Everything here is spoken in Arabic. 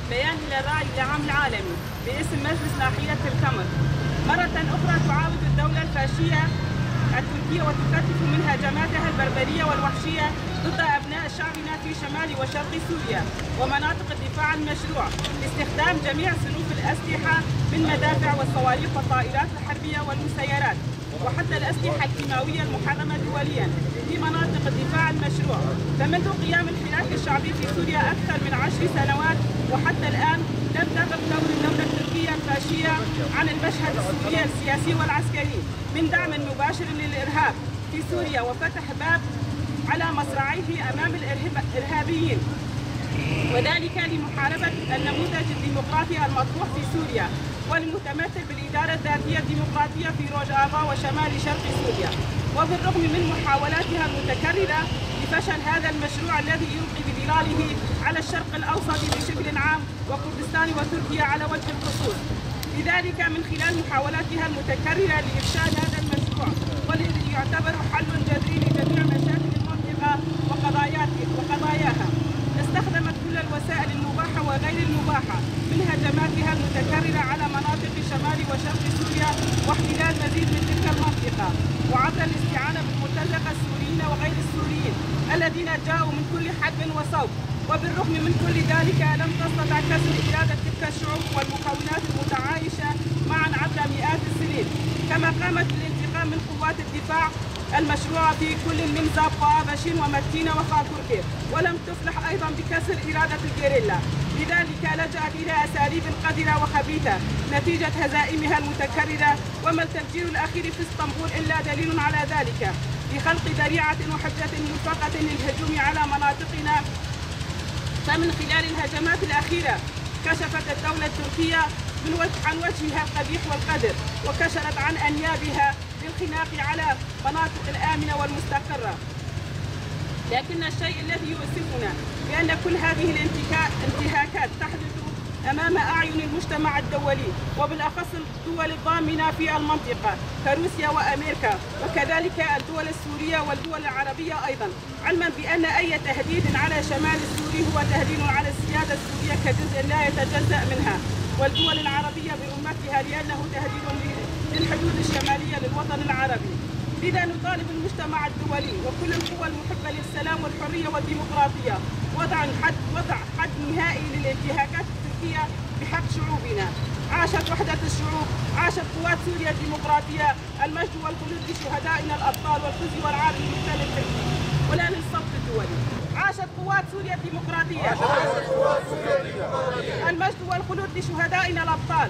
بيان إلى الرأي العام العالمي باسم مجلس ناحية الكمر. مرة أخرى تعاود الدولة الفاشية التركية وتكثف من هجماتها البربرية والوحشية ضد أبناء شعبنا في شمال وشرق سوريا ومناطق الدفاع المشروع باستخدام جميع صنوف الأسلحة من مدافع والصواريخ والطائرات الحربية والمسيرات وحتى الأسلحة الكيماوية المحرمة دوليا في مناطق الدفاع المشروع. فمنذ قيام الحراك الشعبي في سوريا أكثر من 10 سنوات وحتى الآن لم تغب دور الدولة التركية الفاشية عن المشهد السوري السياسي والعسكري من دعم مباشر للإرهاب في سوريا وفتح باب على مصراعيه أمام الإرهابيين، وذلك لمحاربة النموذج الديمقراطي المطروح في سوريا والمتمثل بالإدارة الذاتية الديمقراطية في روجافا وشمال شرق سوريا. وبالرغم من محاولاتها المتكررة لفشل هذا المشروع الذي يلقي بظلاله على الشرق الأوسط بشكل عام وكردستان وتركيا على وجه الخصوص، لذلك من خلال محاولاتها المتكررة لإفشال هذا المشروع والذي يعتبر حل جذري لجميع مشاكل المنطقة وقضاياها، استخدمت كل الوسائل المباحة وغير المباحة من هجماتها المتكررة على مناطق شمال وشرق سوريا واحتلال مزيد من تلك المنطقة، وعبر الاستعانة بالمرتزقة السوريين وغير السوريين الذين جاءوا من كل حدب وصوب. وبالرغم من كل ذلك لم تستطع كسر إرادة تلك الشعوب والمكونات المتعايشة معا عبر مئات السنين، كما قامت بالانتقام من قوات الدفاع المشروعة في كل من زابقا باشين ومتينة وخاكوركي، ولم تفلح أيضا بكسر إرادة الجيريلا، لذلك لجأت إلى أساليب قذرة وخبيثة نتيجة هزائمها المتكررة. وما التفجير الأخير في اسطنبول إلا دليل على ذلك، بخلق ذريعة وحجة ملفقة للهجوم على مناطقنا. فمن خلال الهجمات الأخيرة كشفت الدولة التركية عن وجهها القبيح والقذر، وكشفت عن أنيابها للخناق على مناطق الآمنة والمستقرة. لكن الشيء الذي يؤسفنا بأن كل هذه الانتهاكات تحدث أمام أعين المجتمع الدولي وبالأخص الدول الضامنة في المنطقة كروسيا وأمريكا وكذلك الدول السورية والدول العربية أيضا، علما بأن أي تهديد على شمال السوري هو تهديد على السيادة السورية كجزء لا يتجزأ منها والدول العربية برمتها، لأنه تهديد للحدود الشمالية للوطن العربي. لذا نطالب المجتمع الدولي وكل القوى المحبة للسلام والحرية والديمقراطية وضع حد نهائي للانتهاكات التركية بحق شعوبنا. عاشت وحدة الشعوب، عاشت قوات سوريا الديمقراطية، المجد والخلود لشهدائنا الأبطال والخزي والعار للمحتل التركي ولا للسلطة الدولي. عاشت قوات سوريا الديمقراطية، المجد والخلود لشهدائنا الأبطال.